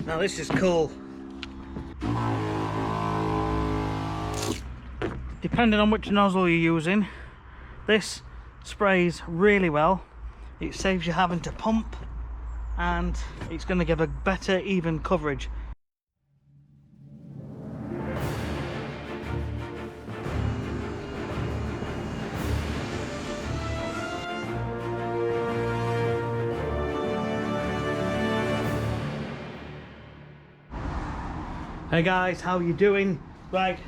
Now this is cool. Depending on which nozzle you're using, this sprays really well. It saves you having to pump, and it's going to give a better even coverage. Hey guys, how you doing? Right,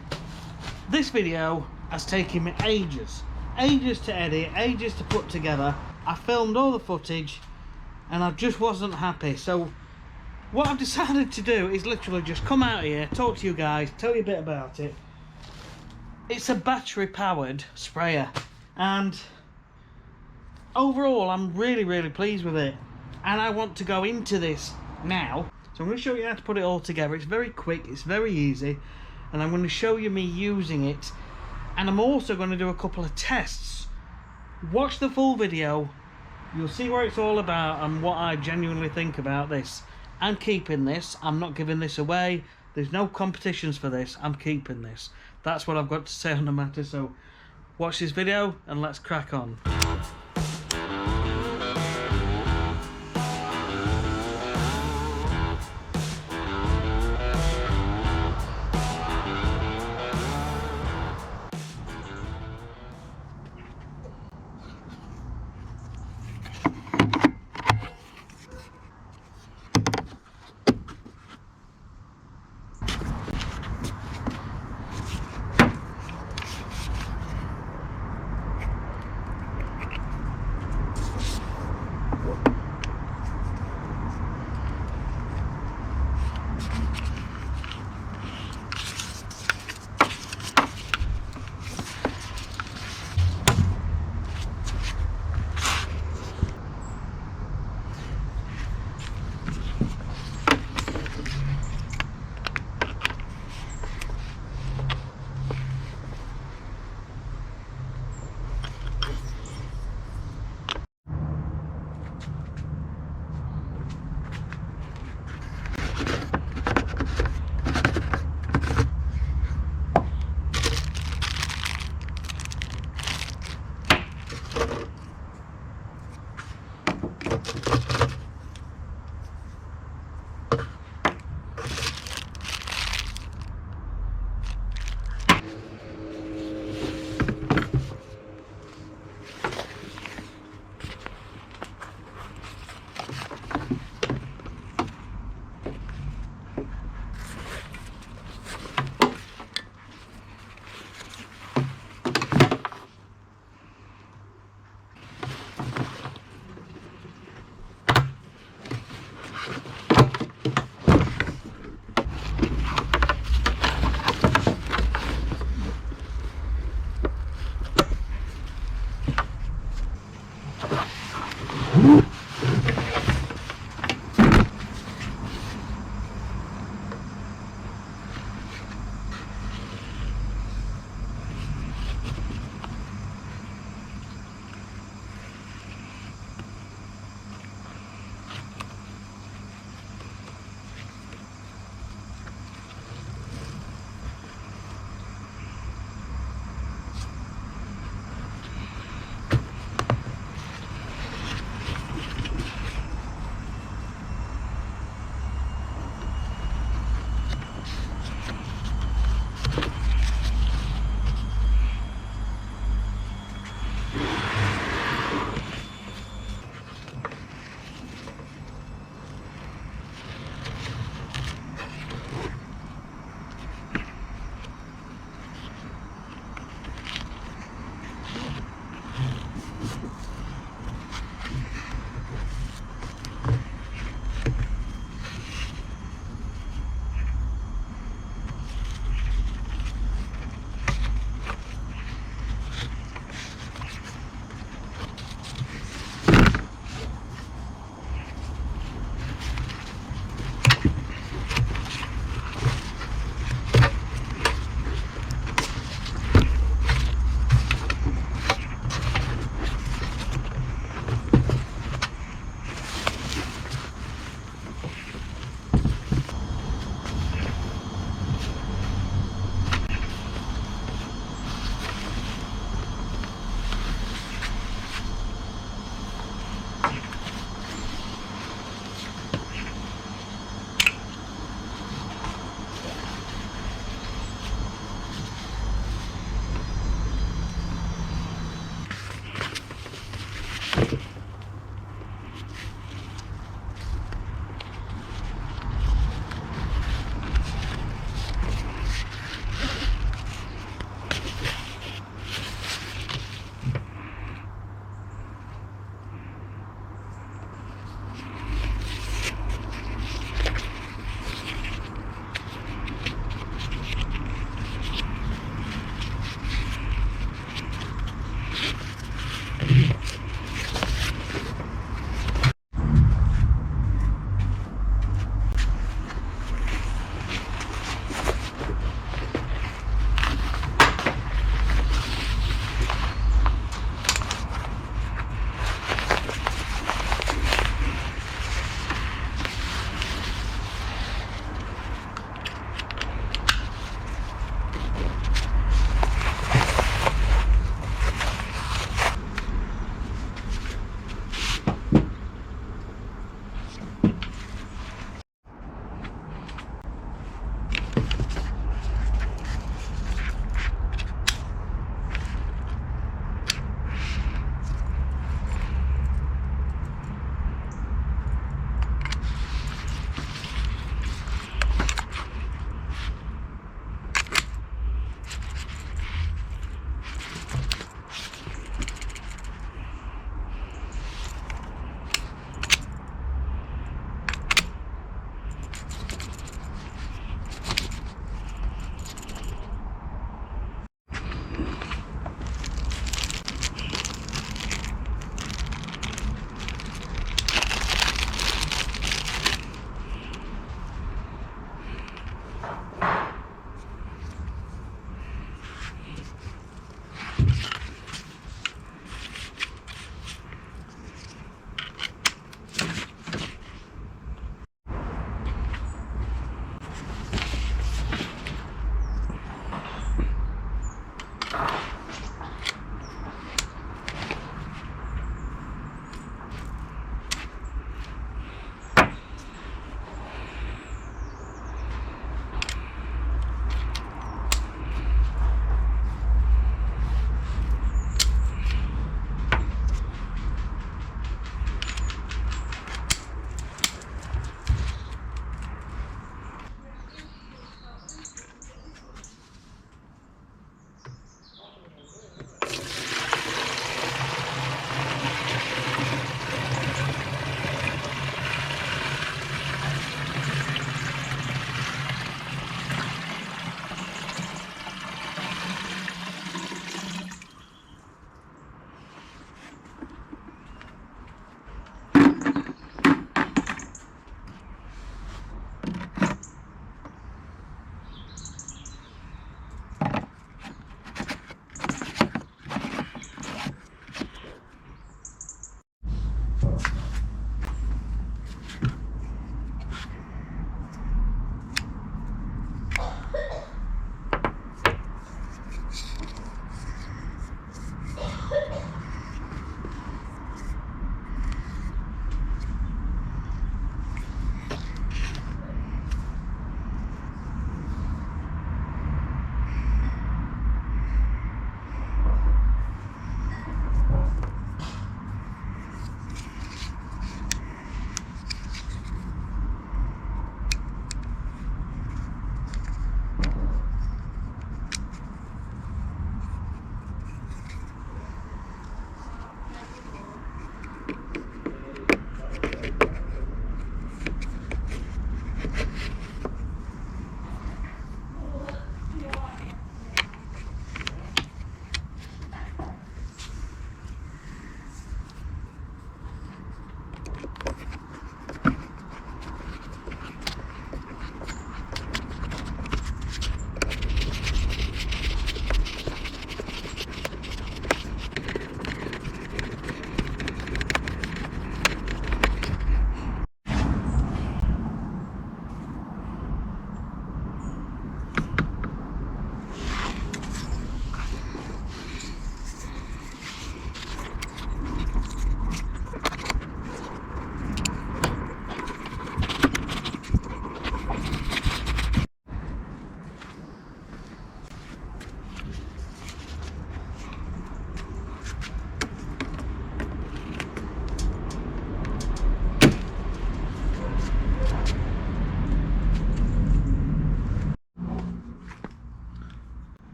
this video has taken me ages to edit, ages to put together. I filmed all the footage and I just wasn't happy. So what I've decided to do is literally just come out here, talk to you guys, tell you a bit about it. It's a battery powered sprayer, and overall I'm really pleased with it, and I want to go into this now. So I'm going to show you how to put it all together. It's very quick, it's very easy, and I'm going to show you me using it, and I'm also going to do a couple of tests. Watch the full video, you'll see what it's all about and what I genuinely think about this. I'm keeping this, I'm not giving this away, there's no competitions for this, I'm keeping this. That's what I've got to say on the matter, so watch this video and let's crack on.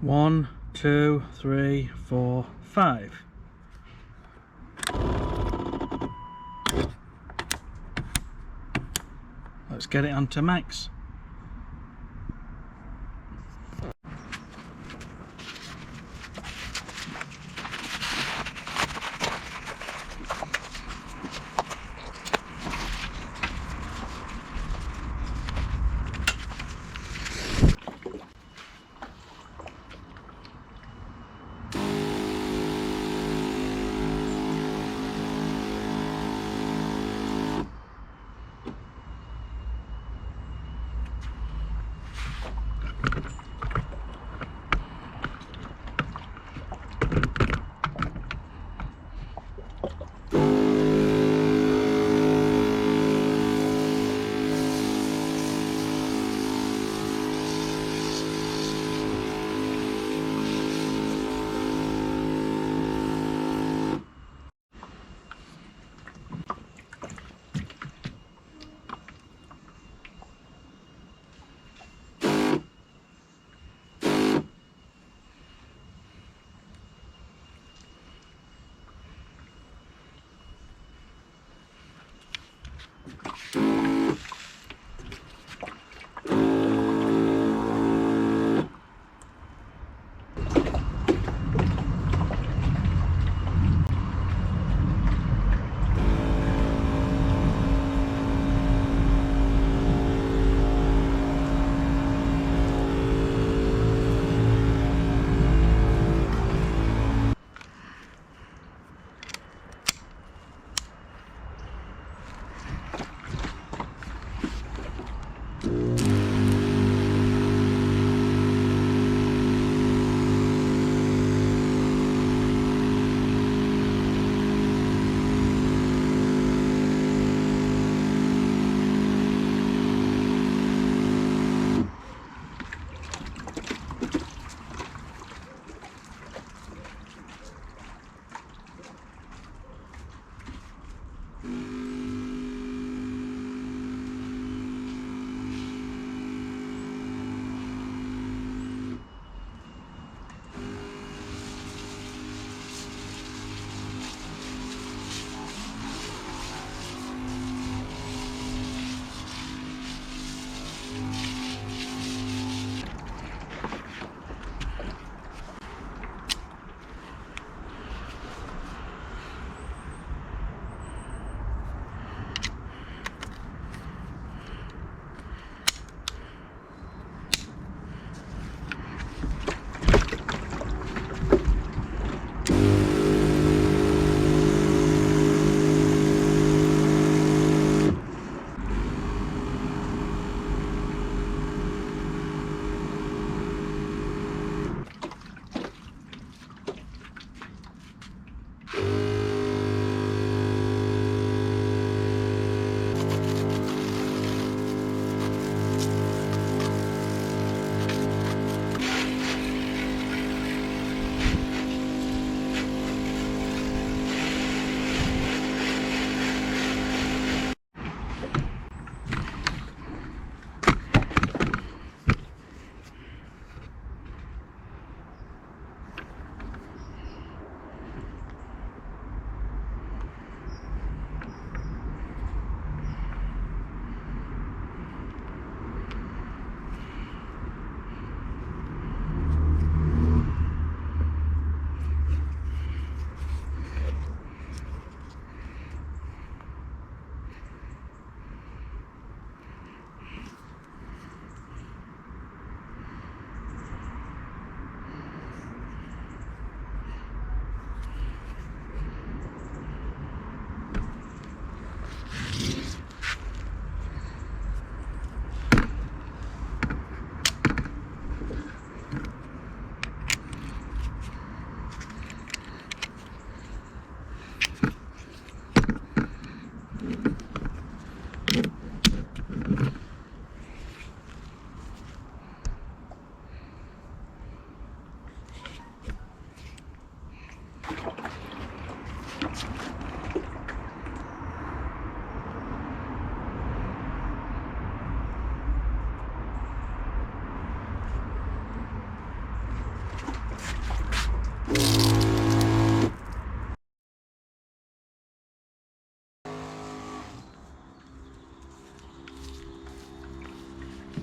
1, 2, 3, 4, 5. Let's get it onto max.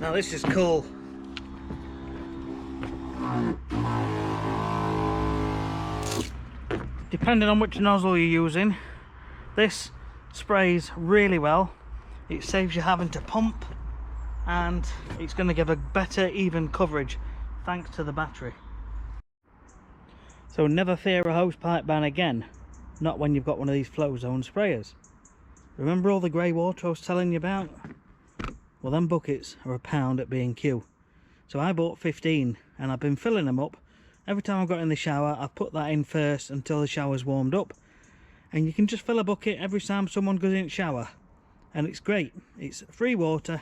Now this is cool. Depending on which nozzle you're using, this sprays really well. It saves you having to pump, and it's going to give a better even coverage thanks to the battery. So never fear a hosepipe ban again, not when you've got one of these Flowzone sprayers. Remember all the grey water I was telling you about? Well, them buckets are £1 at B&Q. So I bought 15 and I've been filling them up. Every time I've got in the shower, I've put that in first until the shower's warmed up. And you can just fill a bucket every time someone goes in the shower. And it's great. It's free water.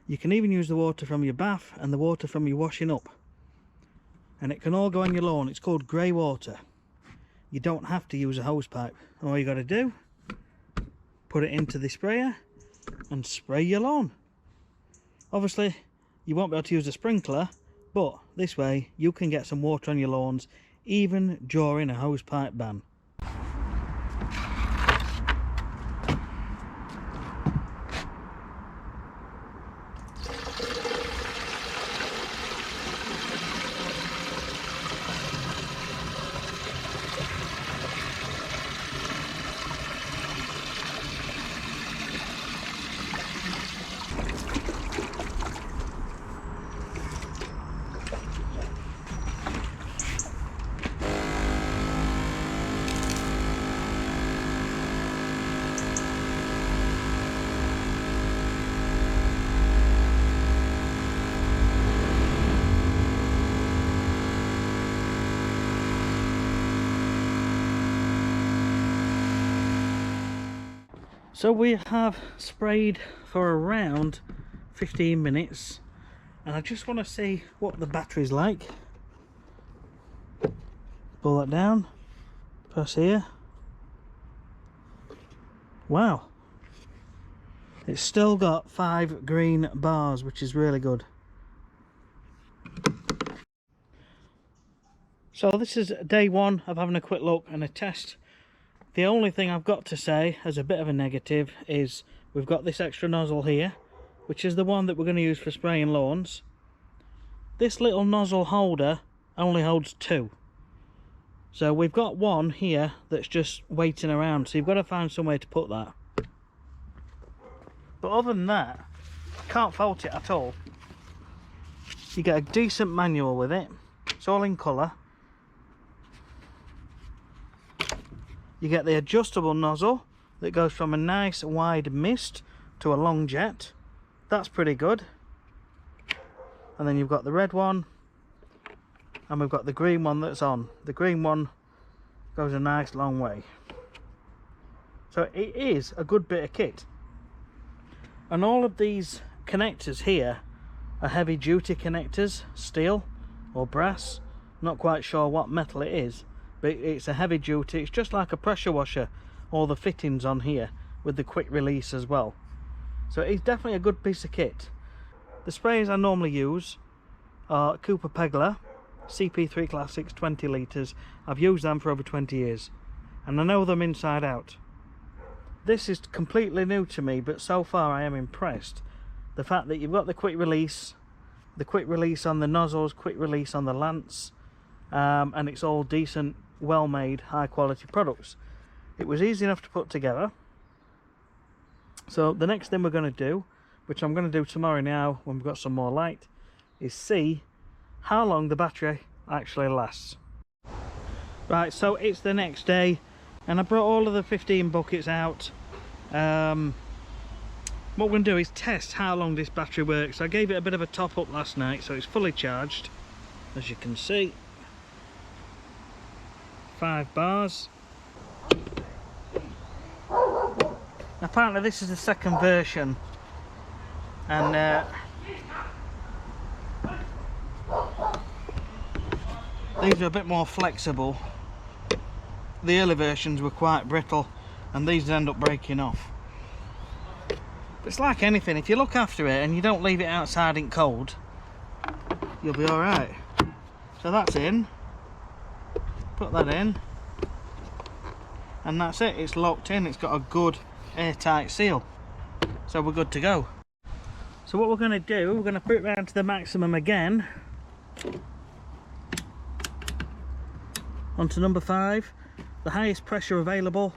You can even use the water from your bath and the water from your washing up. And it can all go on your lawn. It's called grey water. You don't have to use a hose pipe. All you got to do, put it into the sprayer and spray your lawn. Obviously, you won't be able to use a sprinkler, but this way you can get some water on your lawns even during a hose pipe ban. So we have sprayed for around 15 minutes, and I just want to see what the battery's like. Pull that down, press here. Wow, it's still got 5 green bars, which is really good. So this is day 1 of having a quick look and a test. The only thing I've got to say as a bit of a negative is we've got this extra nozzle here, which is the one that we're going to use for spraying lawns. This little nozzle holder only holds 2. So we've got one here that's just waiting around, so you've got to find somewhere to put that. But other than that, I can't fault it at all. You get a decent manual with it. It's all in colour. You get the adjustable nozzle that goes from a nice wide mist to a long jet. That's pretty good. And then you've got the red one, and we've got the green one that's on. The green one goes a nice long way. So it is a good bit of kit. And all of these connectors here are heavy duty connectors, steel or brass. Not quite sure what metal it is, but it's a heavy duty. It's just like a pressure washer, all the fittings on here with the quick release as well. So it's definitely a good piece of kit. The sprays I normally use are Cooper Pegler CP3 Classics 20 litres. I've used them for over 20 years and I know them inside out. This is completely new to me, but so far I am impressed. The fact that you've got the quick release on the nozzles, quick release on the lance, and it's all decent, well made, high quality products. It was easy enough to put together. So the next thing we're going to do, which I'm going to do tomorrow now when we've got some more light, is see how long the battery actually lasts. Right, so it's the next day and I brought all of the 15 buckets out. What we're going to do is test how long this battery works. I gave it a bit of a top up last night, so it's fully charged, as you can see. 5 bars. Apparently this is the second version, and these are a bit more flexible. The early versions were quite brittle and these end up breaking off. But it's like anything, if you look after it and you don't leave it outside in cold, you'll be alright. So that's in. Put that in. And that's it, it's locked in, it's got a good airtight seal. So we're good to go. So what we're going to do, we're going to put it round to the maximum again. Onto number 5, the highest pressure available,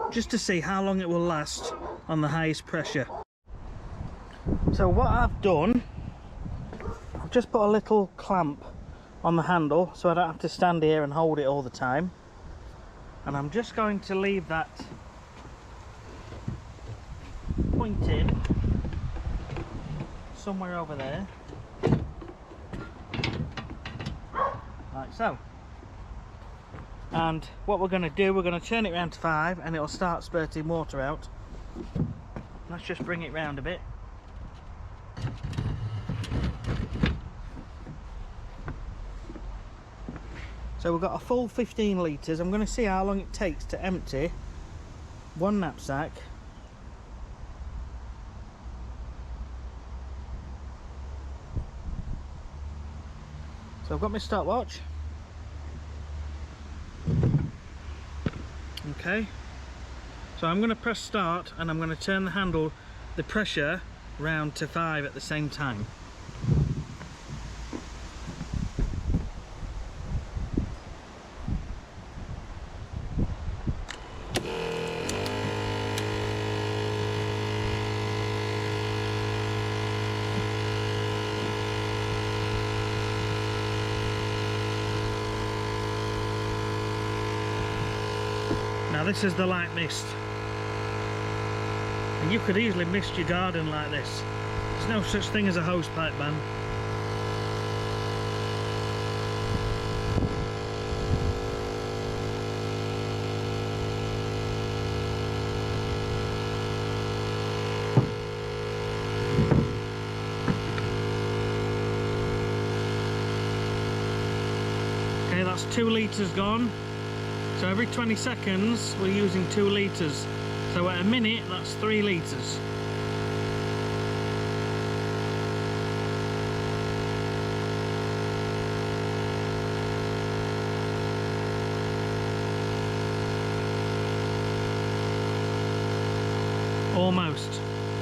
just to see how long it will last on the highest pressure. So what I've done, I've just put a little clamp on the handle so I don't have to stand here and hold it all the time. And I'm just going to leave that pointing somewhere over there, like so. And what we're going to do, we're going to turn it round to 5 and it'll start spurting water out. Let's just bring it round a bit. So we've got a full 15 litres. I'm going to see how long it takes to empty one knapsack. So I've got my stopwatch. Okay. So I'm going to press start and I'm going to turn the handle, the pressure, round to 5 at the same time. Now this is the light mist, and you could easily mist your garden like this. There's no such thing as a hosepipe ban. Okay, that's 2 litres gone. So every 20 seconds we're using 2 litres. So at a minute that's 3 litres.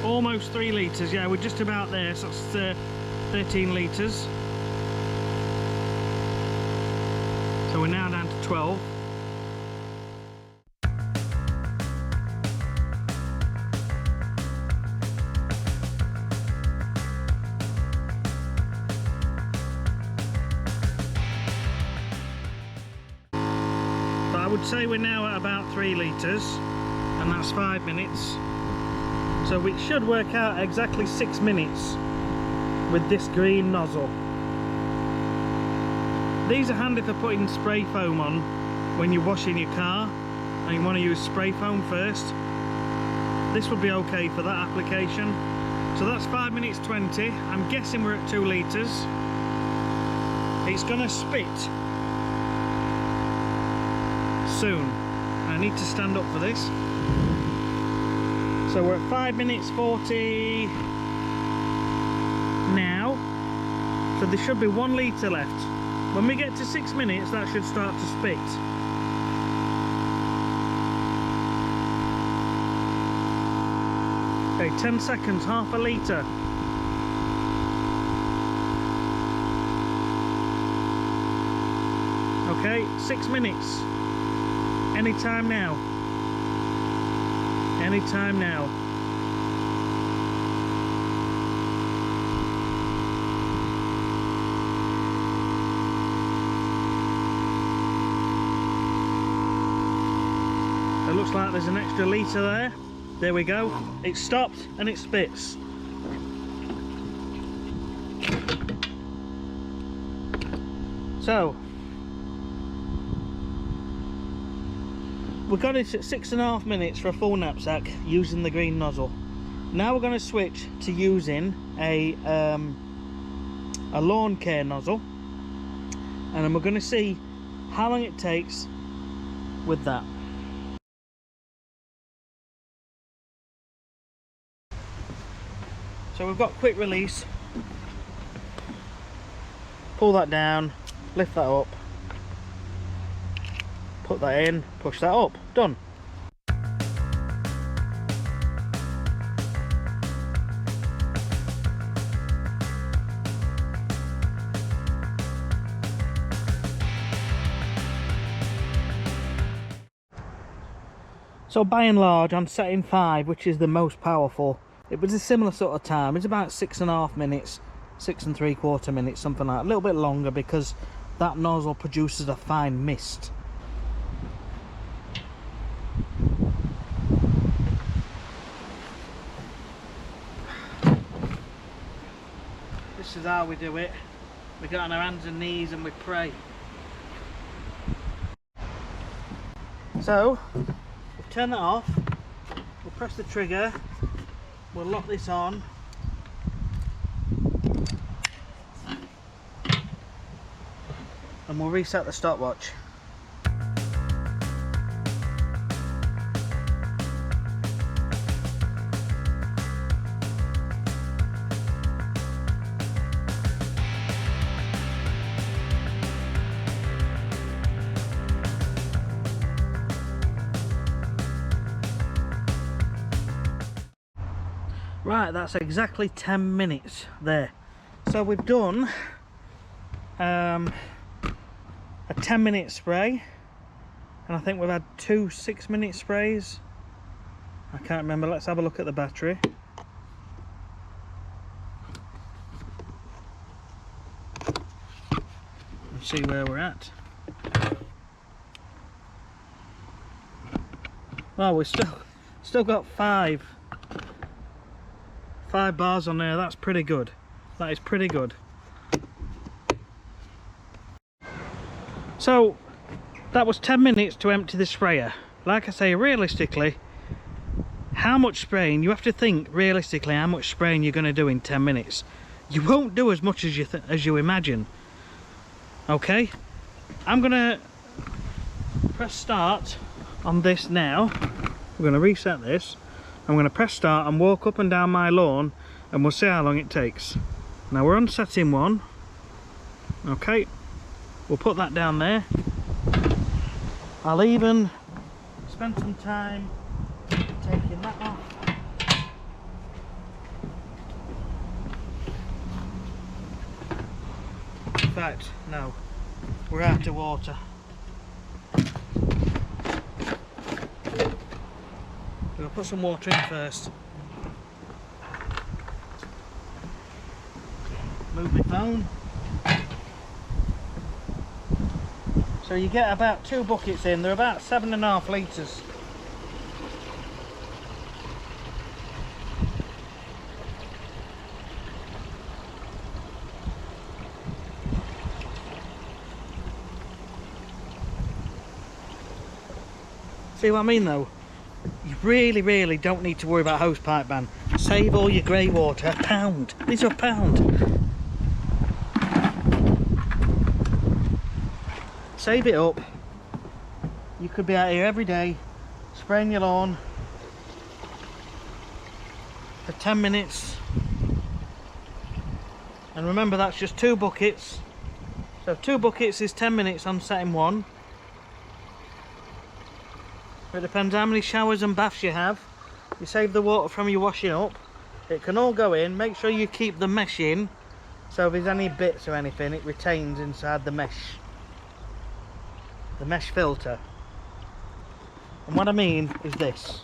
Almost 3 litres, yeah, we're just about there, so that's 13 litres. So we're now down to 12. I would say we're now at about 3 litres, and that's 5 minutes. So we should work out exactly 6 minutes with this green nozzle. These are handy for putting spray foam on when you're washing your car and you want to use spray foam first. This would be okay for that application. So that's 5 minutes 20. I'm guessing we're at 2 litres. It's going to spit soon. I need to stand up for this. So we're at 5 minutes 40 now. So there should be 1 litre left. When we get to 6 minutes, that should start to spit. Okay, 10 seconds, half a litre. Okay, 6 minutes. Anytime now. Anytime now. It looks like there's an extra litre there. There we go. It stopped and it spits. So we got it at 6.5 minutes for a full knapsack using the green nozzle. Now we're going to switch to using a lawn care nozzle, and then we're going to see how long it takes with that. So we've got quick release. Pull that down, lift that up, put that in, push that up, done. So by and large, on setting 5, which is the most powerful, it was a similar sort of time. It's about 6.5 minutes, 6 3/4 minutes, something like that. A little bit longer because that nozzle produces a fine mist. This is how we do it. We get on our hands and knees and we pray. So, we'll turn that off, we'll press the trigger, we'll lock this on. And we'll reset the stopwatch. Right, that's exactly 10 minutes there. So we've done a 10-minute spray, and I think we've had 2 6-minute sprays. I can't remember. Let's have a look at the battery. And see where we're at. Well, we've still got 5 bars on there. That's pretty good. That is pretty good. So that was 10 minutes to empty the sprayer. Like I say, realistically, how much spraying, you have to think realistically how much spraying you're going to do in 10 minutes. You won't do as much as you imagine. Okay, I'm going to press start on this now. We're going to reset this. I'm going to press start and walk up and down my lawn, and we'll see how long it takes. Now we're on setting 1. Okay, we'll put that down there. I'll even spend some time taking that off. In fact, no, we're out of water. We'll put some water in first. Move my phone. So you get about 2 buckets in. They're about 7.5 litres. See what I mean though? You really don't need to worry about hosepipe ban. Save all your grey water. £1. These are £1. Save it up. You could be out here every day spraying your lawn for 10 minutes. And remember, that's just 2 buckets. So 2 buckets is 10 minutes on setting 1. It depends how many showers and baths you have. You save the water from your washing up. It can all go in. Make sure you keep the mesh in, so if there's any bits or anything, it retains inside the mesh filter. And what I mean is this: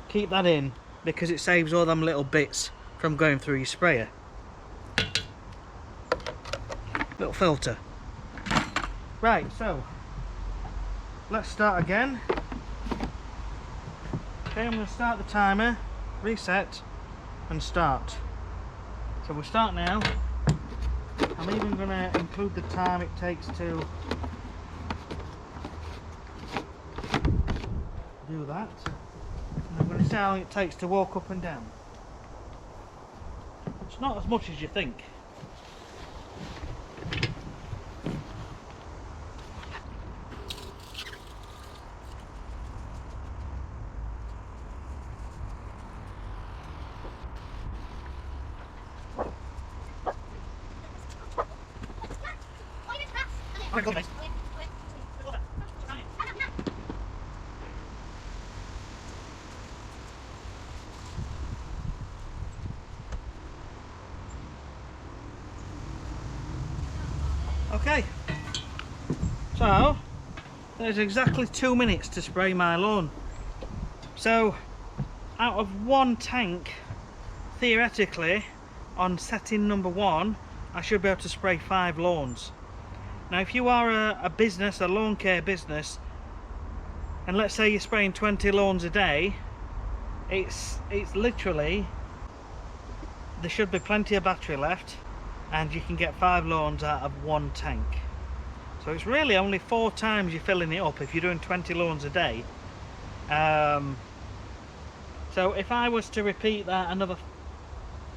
keep that in, because it saves all them little bits from going through your sprayer. Little filter. Right, so let's start again. Okay, I'm going to start the timer, reset, and start. So we'll start now. I'm even going to include the time it takes to do that. And I'm going to see how long it takes to walk up and down. It's not as much as you think. Okay, so there's exactly 2 minutes to spray my lawn. So out of one tank, theoretically, on setting number 1, I should be able to spray 5 lawns. Now if you are a business, a lawn care business, and let's say you're spraying 20 lawns a day, it's literally, there should be plenty of battery left, and you can get 5 lawns out of one tank. So it's really only 4 times you're filling it up if you're doing 20 lawns a day. So if I was to repeat that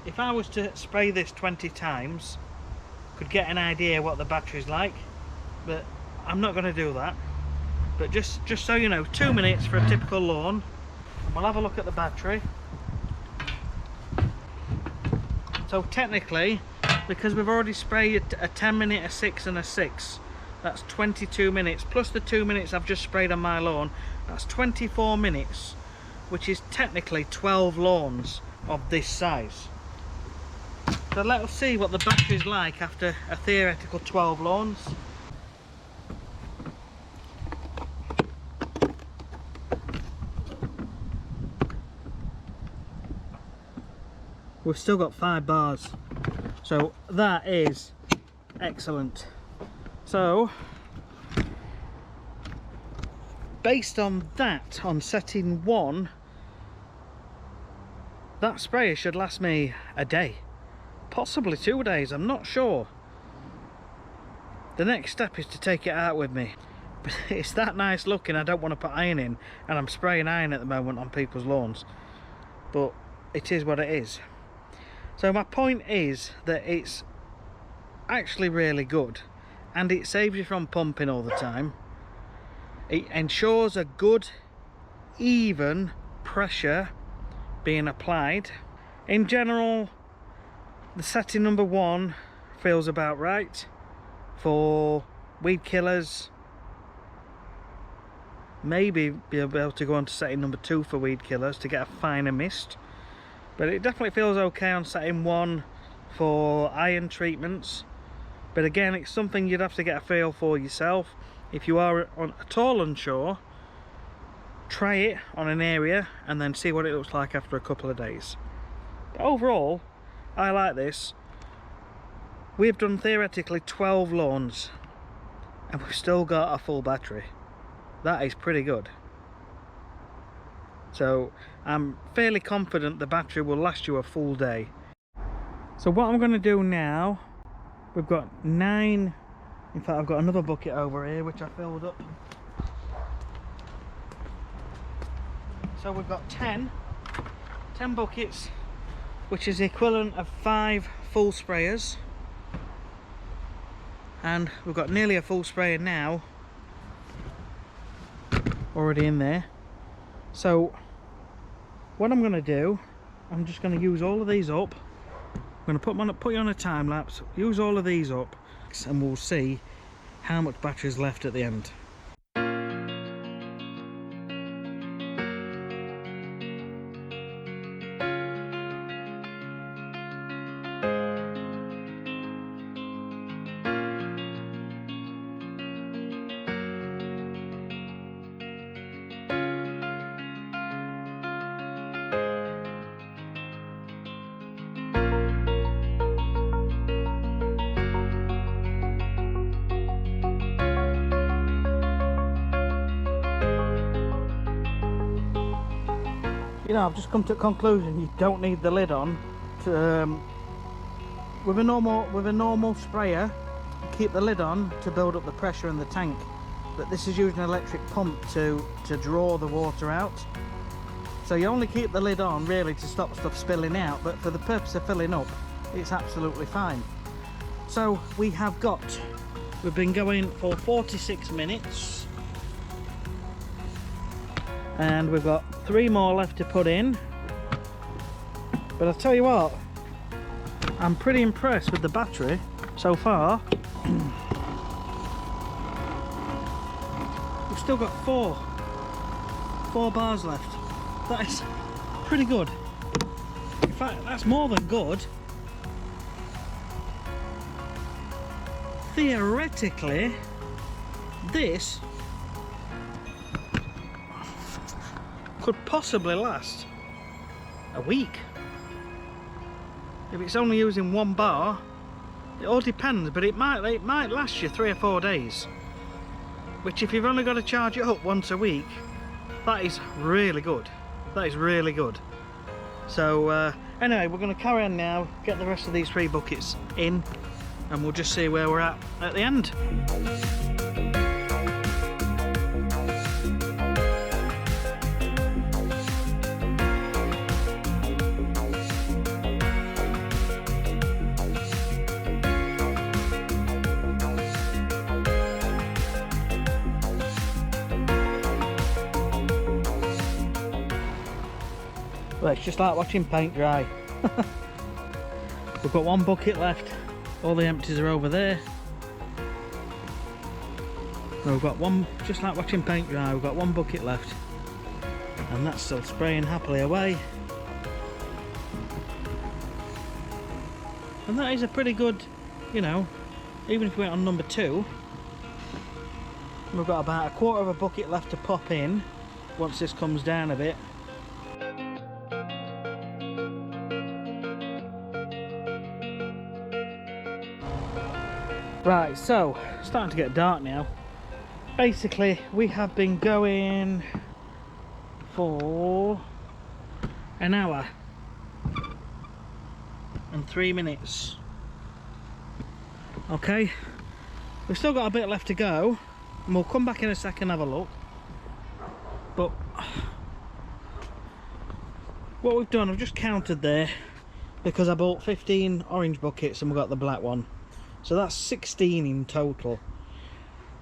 if I was to spray this 20 times, could get an idea what the battery's like, but I'm not going to do that. But just so you know, 2 minutes for a typical lawn. We'll have a look at the battery. So technically, because we've already sprayed a 10-minute, a 6 and a 6, that's 22 minutes, plus the 2 minutes I've just sprayed on my lawn, that's 24 minutes, which is technically 12 lawns of this size. So let's see what the battery's like after a theoretical 12 lawns. We've still got 5 bars, so that is excellent. So based on that, on setting 1, that sprayer should last me a day, possibly 2 days, I'm not sure. The next step is to take it out with me, but it's that nice looking, I don't want to put iron in, and I'm spraying iron at the moment on people's lawns, but it is what it is. So my point is that it's actually really good, and it saves you from pumping all the time. It ensures a good, even pressure being applied. In general, the setting number 1 feels about right for weed killers. Maybe be able to go on to setting number 2 for weed killers to get a finer mist. But it definitely feels okay on setting 1 for iron treatments. But again, it's something you'd have to get a feel for yourself. If you are at all unsure, try it on an area and then see what it looks like after a couple of days. But overall, I like this. We've done theoretically 12 lawns and we've still got a full battery. That is pretty good. So I'm fairly confident the battery will last you a full day. So what I'm going to do now, we've got 9, in fact I've got another bucket over here which I filled up. So we've got 10 buckets, which is the equivalent of 5 full sprayers. And we've got nearly a full sprayer now already in there. So what I'm going to do, I'm just going to use all of these up. I'm going to put you on a time lapse, use all of these up, and we'll see how much battery is left at the end. You know, I've just come to a conclusion, you don't need the lid on. With a normal sprayer, you keep the lid on to build up the pressure in the tank. But this is using an electric pump to draw the water out. So you only keep the lid on really to stop stuff spilling out, but for the purpose of filling up, it's absolutely fine. So we've been going for 46 minutes. And we've got 3 more left to put in, but I'll tell you what, I'm pretty impressed with the battery so far. We've still got 4 bars left. That is pretty good. In fact, that's more than good. Theoretically, this could possibly last a week. If it's only using 1 bar, it all depends, but it might last you 3 or 4 days. Which, if you've only got to charge it up once a week, that is really good. That is really good. So anyway, we're going to carry on now, get the rest of these 3 buckets in, and we'll just see where we're at the end. Well, it's just like watching paint dry. We've got 1 bucket left. All the empties are over there. So we've got 1, just like watching paint dry, we've got 1 bucket left. And that's still spraying happily away. And that is a pretty good, you know, even if we went on number 2, we've got about 1/4 of a bucket left to pop in once this comes down a bit. Right, so starting to get dark now. Basically, we have been going for an hour and 3 minutes. Okay, we've still got a bit left to go, and we'll come back in a second and have a look. But what we've done, I've just counted there because I bought 15 orange buckets and we got the black one. So that's 16 in total.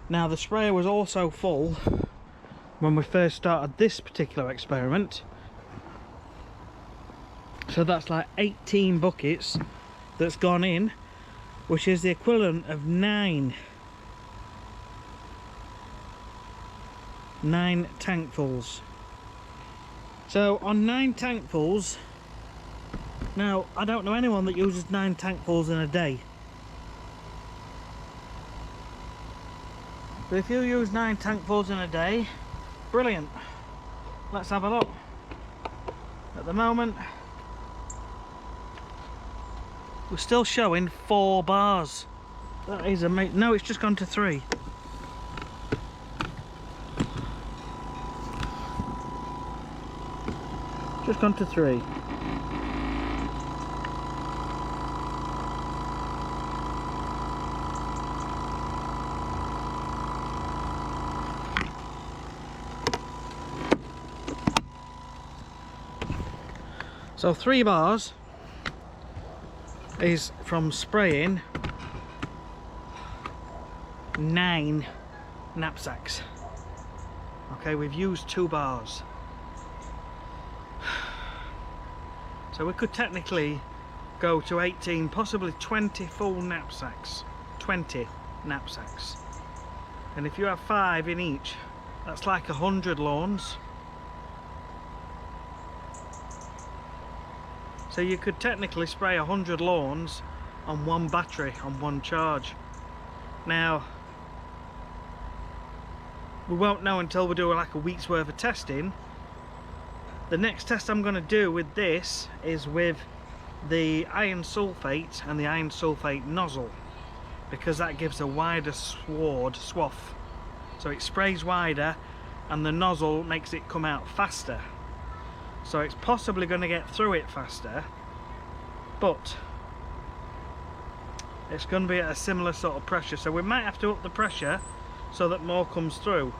Now the sprayer was also full when we first started this particular experiment. So that's like 18 buckets that's gone in, which is the equivalent of 9 tankfuls. So on 9 tankfuls, now I don't know anyone that uses 9 tankfuls in a day. But if you use 9 tankfuls in a day, brilliant. Let's have a look. At the moment, we're still showing 4 bars. That is amazing. No, it's just gone to 3. Just gone to 3. So 3 bars is from spraying 9 knapsacks. Okay, we've used 2 bars. So we could technically go to 18, possibly 20 full knapsacks. 20 knapsacks. And if you have 5 in each, that's like 100 lawns. So you could technically spray 100 lawns on 1 battery, on 1 charge. Now, we won't know until we do like a week's worth of testing. The next test I'm going to do with this is with the iron sulfate and the iron sulfate nozzle, because that gives a wider swath. So it sprays wider and the nozzle makes it come out faster. So it's possibly going to get through it faster, but it's going to be at a similar sort of pressure. So we might have to up the pressure so that more comes through.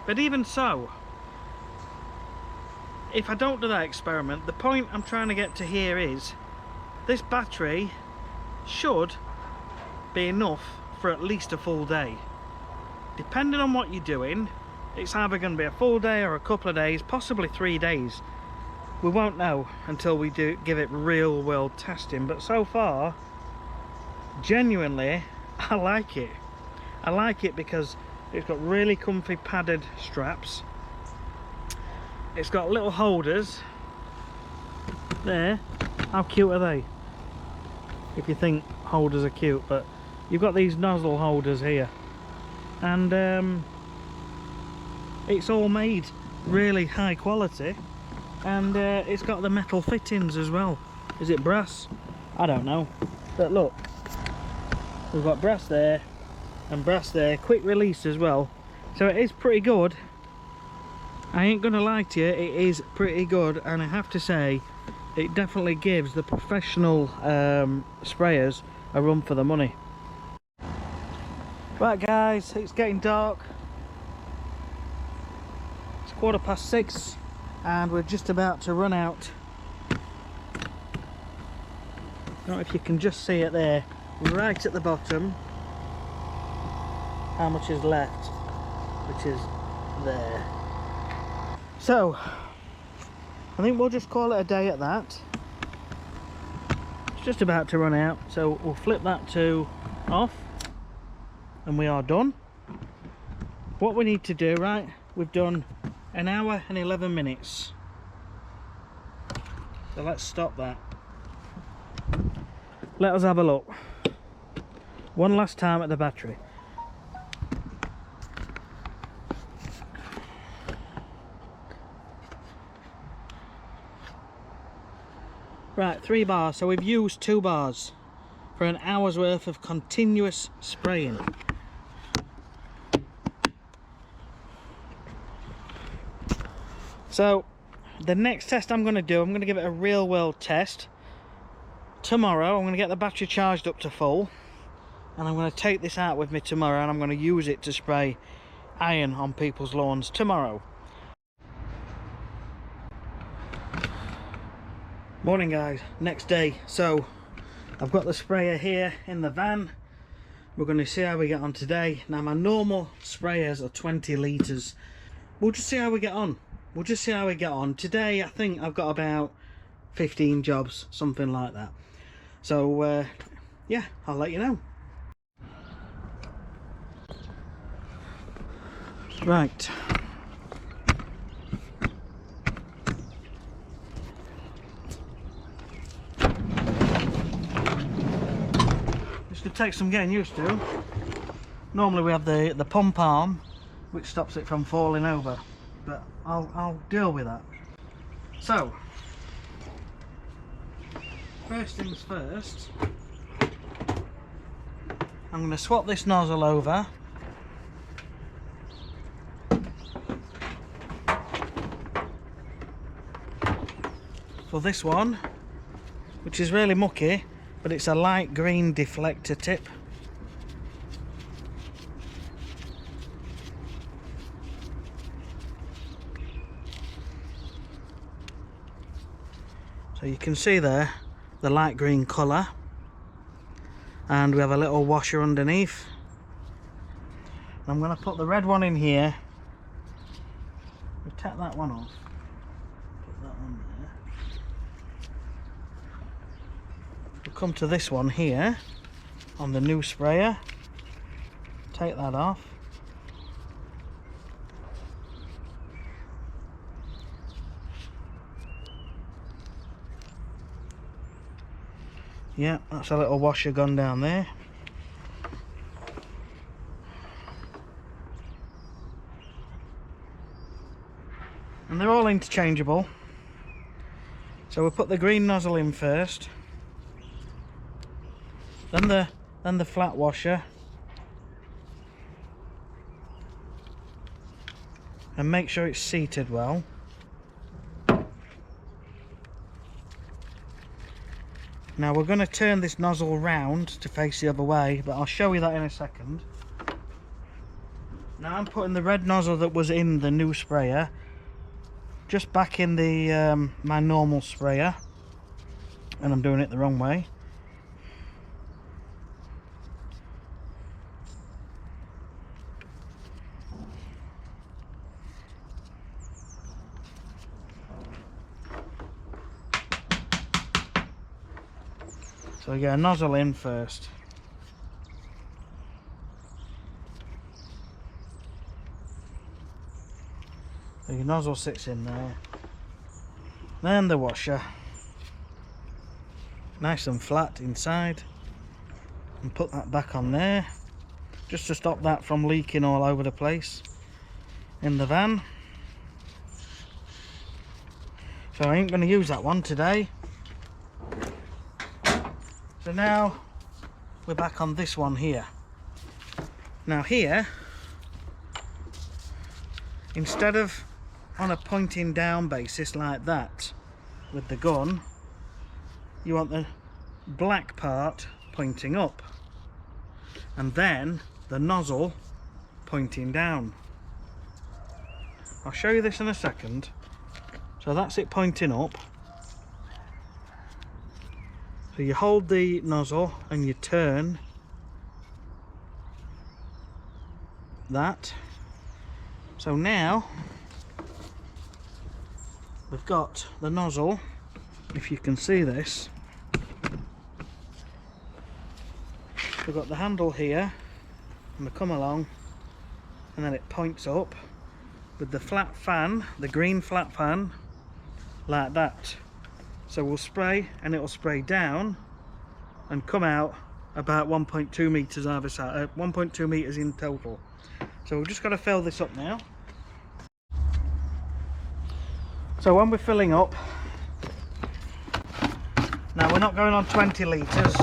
But even so, if I don't do that experiment, the point I'm trying to get to here is this battery should be enough for at least a full day. Depending on what you're doing, it's either going to be a full day or a couple of days, possibly 3 days. We won't know until we do give it real world testing, but so far, genuinely, I like it. I like it because it's got really comfy padded straps. It's got little holders there. How cute are they? If you think holders are cute, but you've got these nozzle holders here, and it's all made really high quality, and it's got the metal fittings as well. Is it brass? I don't know, but look, we've got brass there and brass there, quick release as well, so it is pretty good. I ain't gonna lie to you, it is pretty good, and I have to say it definitely gives the professional sprayers a run for the money. Right guys, it's getting dark. It's 6:15 and we're just about to run out. I don't know if you can just see it there, right at the bottom, how much is left, which is there. So I think we'll just call it a day at that. It's just about to run out, so we'll flip that to off and we are done. What we need to do, right, we've done 1 hour and 11 minutes, so let's stop that. Let us have a look one last time at the battery. Right, 3 bars, so we've used 2 bars for 1 hour's worth of continuous spraying. So the next test I'm going to do, I'm going to give it a real world test. Tomorrow I'm going to get the battery charged up to full, and I'm going to take this out with me tomorrow, and I'm going to use it to spray iron on people's lawns tomorrow. Morning guys, next day. So I've got the sprayer here in the van. We're going to see how we get on today. Now my normal sprayers are 20 litres. We'll just see how we get on. We'll just see how we get on. Today I think I've got about 15 jobs, something like that. So yeah, I'll let you know. Right. This could take some getting used to. Normally we have the pump arm which stops it from falling over, but I'll deal with that. So first things first, I'm going to swap this nozzle over. For this one, which is really mucky, but it's a light green deflector tip. So you can see there the light green colour, and we have a little washer underneath. I'm going to put the red one in here. We'll take that one off, put that one there. We'll come to this one here on the new sprayer, take that off. Yeah, that's a little washer gone down there. And they're all interchangeable. So we'll put the green nozzle in first, then the flat washer, and make sure it's seated well. Now we're going to turn this nozzle round to face the other way, but I'll show you that in a second. Now I'm putting the red nozzle that was in the new sprayer just back in the my normal sprayer, and I'm doing it the wrong way. So we get a nozzle in first. So your nozzle sits in there. Then the washer. Nice and flat inside. And put that back on there, just to stop that from leaking all over the place in the van. So I ain't going to use that one today. So now we're back on this one here. Now here, instead of on a pointing down basis like that with the gun, you want the black part pointing up and then the nozzle pointing down. I'll show you this in a second. So that's it pointing up. So you hold the nozzle and you turn that. So now we've got the nozzle, if you can see this. We've got the handle here and we come along and then it points up with the flat fan, the green flat fan, like that. So we'll spray and it will spray down and come out about 1.2 meters either side, 1.2 meters in total. So we've just got to fill this up now. So when we're filling up, now we're not going on 20 litres.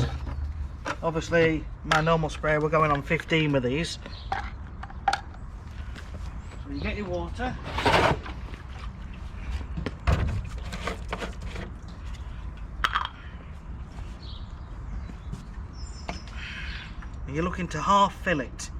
Obviously my normal spray, we're going on 15 with these. So you get your water. And you're looking to half fill it.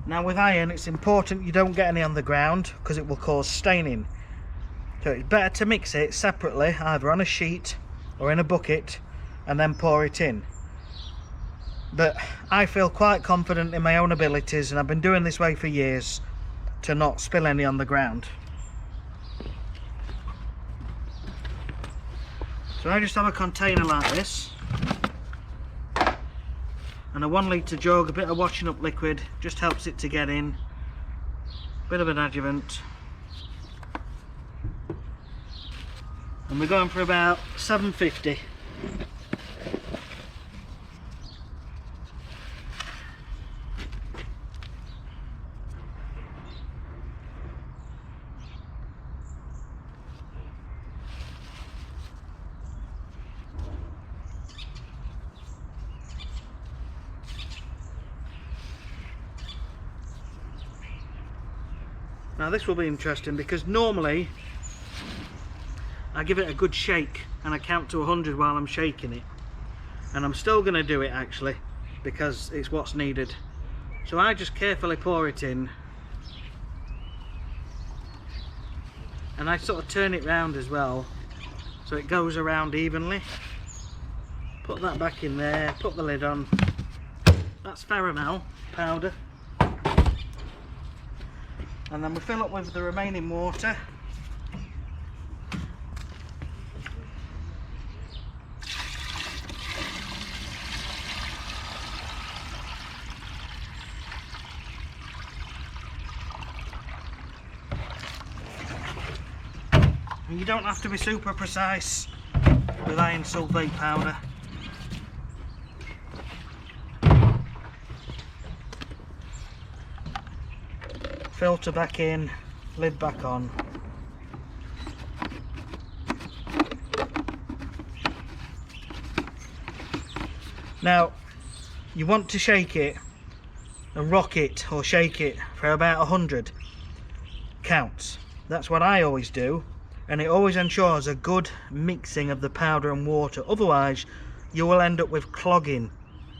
Now with iron, it's important you don't get any on the ground because it will cause staining. So it's better to mix it separately, either on a sheet or in a bucket, and then pour it in. But I feel quite confident in my own abilities, and I've been doing this way for years, to not spill any on the ground. So I just have a container like this and a 1 litre jug. A bit of washing up liquid just helps it to get in, bit of an adjuvant, and we're going for about 750. Now this will be interesting because normally I give it a good shake and I count to 100 while I'm shaking it, and I'm still going to do it actually because it's what's needed. So I just carefully pour it in and I sort of turn it round as well so it goes around evenly. Put that back in there, put the lid on. That's caramel powder. And then we fill up with the remaining water. And you don't have to be super precise with iron sulfate powder. Filter back in, lid back on. Now you want to shake it and rock it or shake it for about 100 counts. That's what I always do, and it always ensures a good mixing of the powder and water. Otherwise you will end up with clogging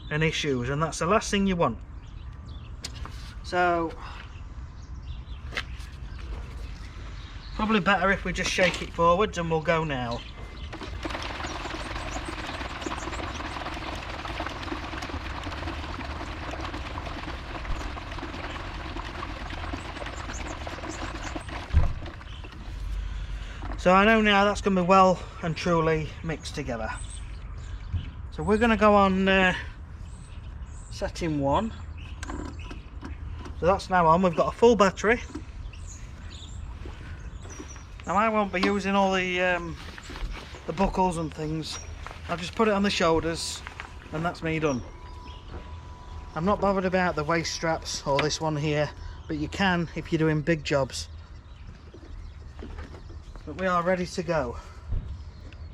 and issues, and that's the last thing you want. So probably better if we just shake it forwards, and we'll go now. So I know now that's going to be well and truly mixed together. So we're going to go on setting 1. So that's now on. We've got a full battery. Now I won't be using all the the buckles and things. I'll just put it on the shoulders and that's me done. I'm not bothered about the waist straps or this one here, but you can if you're doing big jobs. But we are ready to go.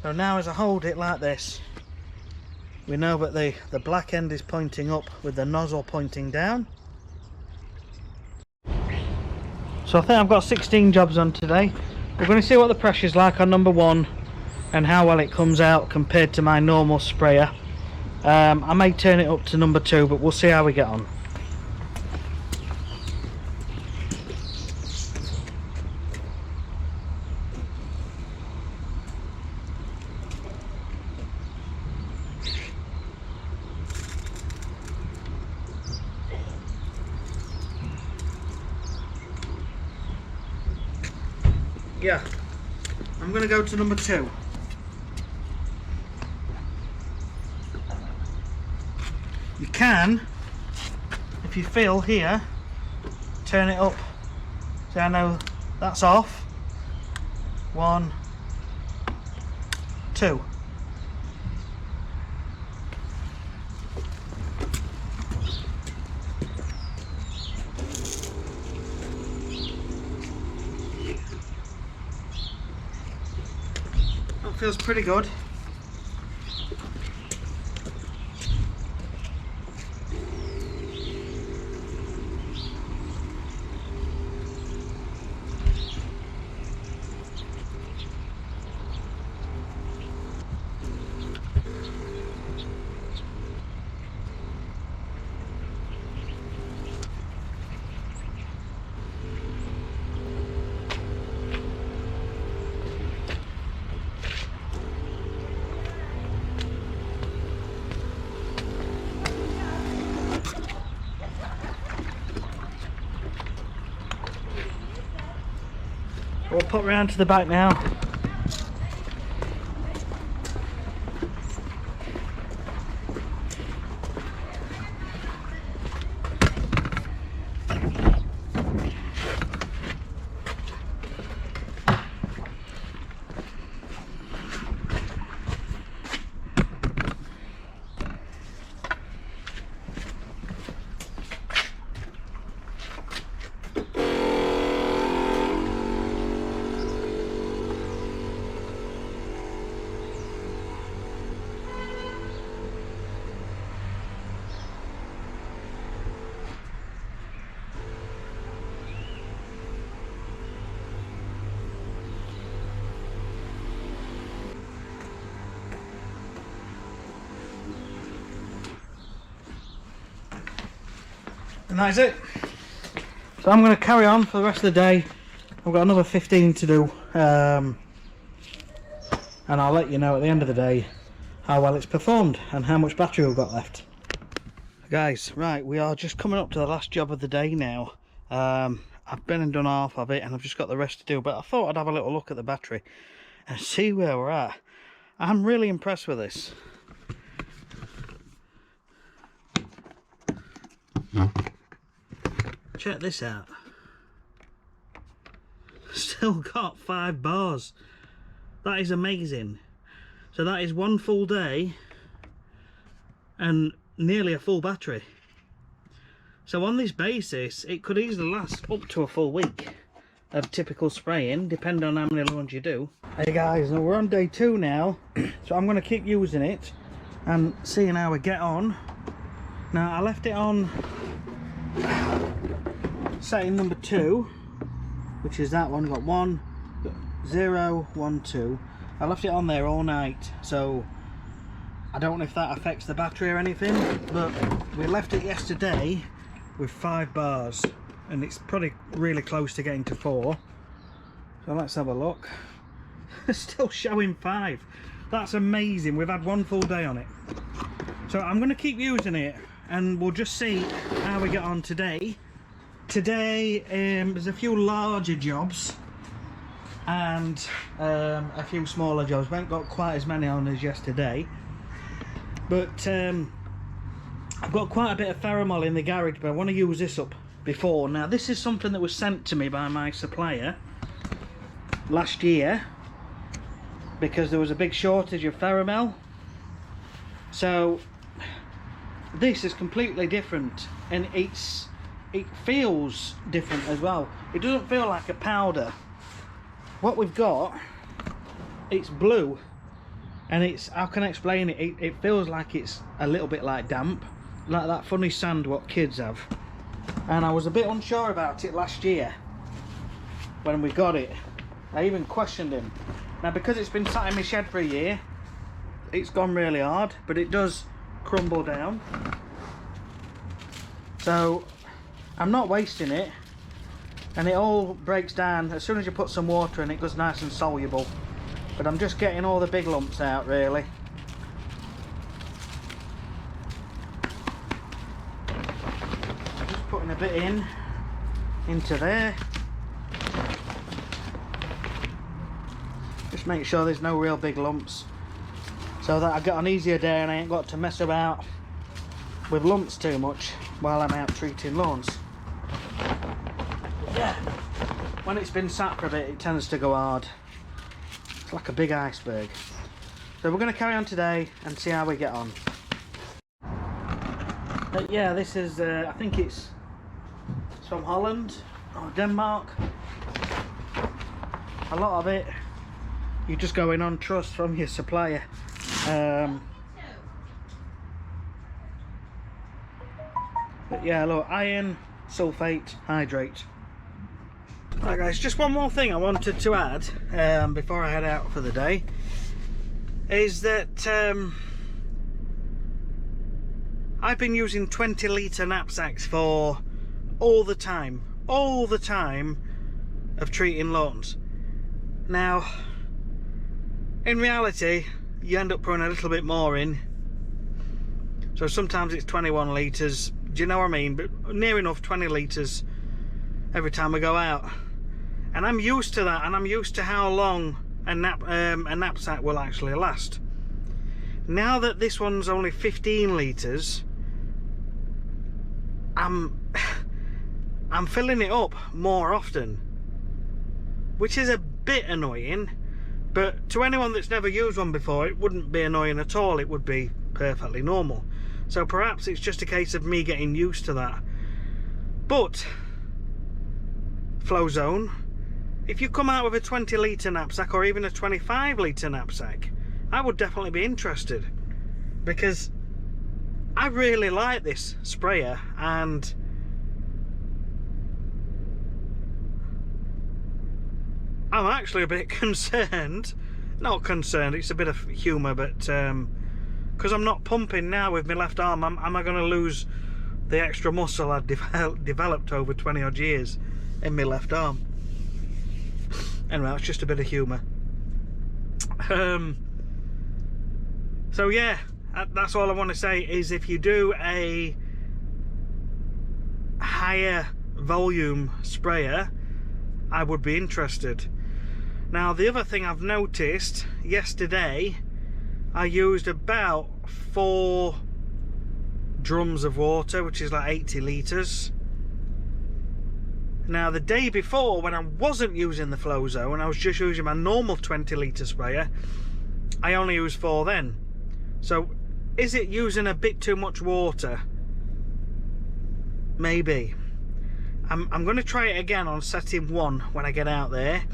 So now as I hold it like this, we know that the black end is pointing up with the nozzle pointing down. So I think I've got 16 jobs on today. We're going to see what the pressure's like on number 1 and how well it comes out compared to my normal sprayer. I may turn it up to number 2, but we'll see how we get on. Yeah, I'm going to go to number 2. You can, if you feel here, turn it up. So I know that's off. 1, 2. That feels pretty good. We'll put round to the back now. And that's it. So I'm going to carry on for the rest of the day. I've got another 15 to do, and I'll let you know at the end of the day how well it's performed and how much battery we've got left. Guys, right, we are just coming up to the last job of the day now. I've been and done half of it and I've just got the rest to do, but I thought I'd have a little look at the battery and see where we're at. I'm really impressed with this. Check this out. Still got 5 bars. That is amazing. So that is 1 full day and nearly a full battery. So on this basis it could easily last up to a full week of typical spraying, depending on how many loads you do. Hey guys, now we're on day 2 now, so I'm going to keep using it and seeing how we get on. Now I left it on setting number 2, which is that one. Got 1, 0, 1, 2. I left it on there all night, so I don't know if that affects the battery or anything, but we left it yesterday with 5 bars and it's probably really close to getting to 4. So let's have a look. Still showing 5. That's amazing. We've had 1 full day on it, so I'm going to keep using it and we'll just see how we get on today. Today there's a few larger jobs and a few smaller jobs. We haven't got quite as many on as yesterday, but I've got quite a bit of Ferromol in the garage, but I want to use this up before. Now this is something that was sent to me by my supplier last year, because there was a big shortage of Ferramel. So this is completely different, and it feels different as well. It doesn't feel like a powder. What we've got, it's blue, and it's, how can I explain it? It feels like it's a little bit like damp, like that funny sand what kids have. And I was a bit unsure about it last year when we got it. I even questioned him. Now, because it's been sat in my shed for a year, it's gone really hard, but it does crumble down. So I'm not wasting it, and it all breaks down as soon as you put some water in. It goes nice and soluble, but I'm just getting all the big lumps out really. Just putting a bit into there. Just make sure there's no real big lumps, so that I got an easier day and I ain't got to mess about with lumps too much while I'm out treating lawns. Yeah, when it's been sat for a bit, it tends to go hard. It's like a big iceberg. So we're going to carry on today and see how we get on. But yeah, this is I think it's from Holland or Denmark. A lot of it you're just going on trust from your supplier. But yeah, look, iron sulfate hydrate. Right guys, just one more thing I wanted to add before I head out for the day, is that I've been using 20-litre knapsacks for all the time of treating lawns. Now, in reality, you end up putting a little bit more in. So sometimes it's 21 litres, do you know what I mean? But near enough 20 litres every time I go out. And I'm used to that, and I'm used to how long a knapsack will actually last. Now that this one's only 15 litres, I'm filling it up more often, which is a bit annoying. But to anyone that's never used one before, it wouldn't be annoying at all. It would be perfectly normal. So perhaps it's just a case of me getting used to that. But Flowzone, if you come out with a 20-litre knapsack or even a 25-litre knapsack, I would definitely be interested, because I really like this sprayer, and I'm actually a bit concerned. Not concerned, it's a bit of humour, but because I'm not pumping now with my left arm, am I going to lose the extra muscle I've developed over 20 odd years in my left arm? Anyway, that's just a bit of humour. So yeah, that's all I want to say, is if you do a higher volume sprayer, I would be interested. Now, the other thing I've noticed, yesterday I used about 4 drums of water, which is like 80 litres. Now, the day before, when I wasn't using the Flowzone, I was just using my normal 20-litre sprayer, I only used 4 then. So is it using a bit too much water? Maybe. I'm going to try it again on setting 1 when I get out there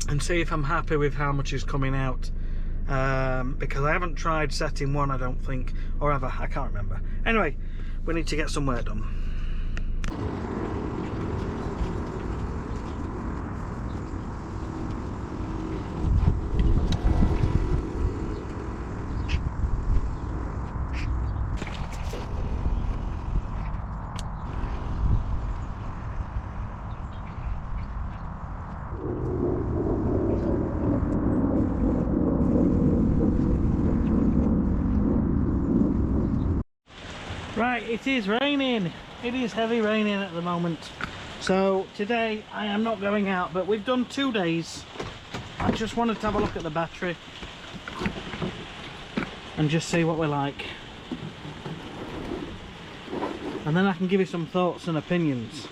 and see if I'm happy with how much is coming out, because I haven't tried setting 1, I don't think, or ever, I can't remember. Anyway, we need to get some work done. Right, it is raining. It is heavy raining at the moment. So today I am not going out, but we've done 2 days. I just wanted to have a look at the battery and just see what we're like. And then I can give you some thoughts and opinions.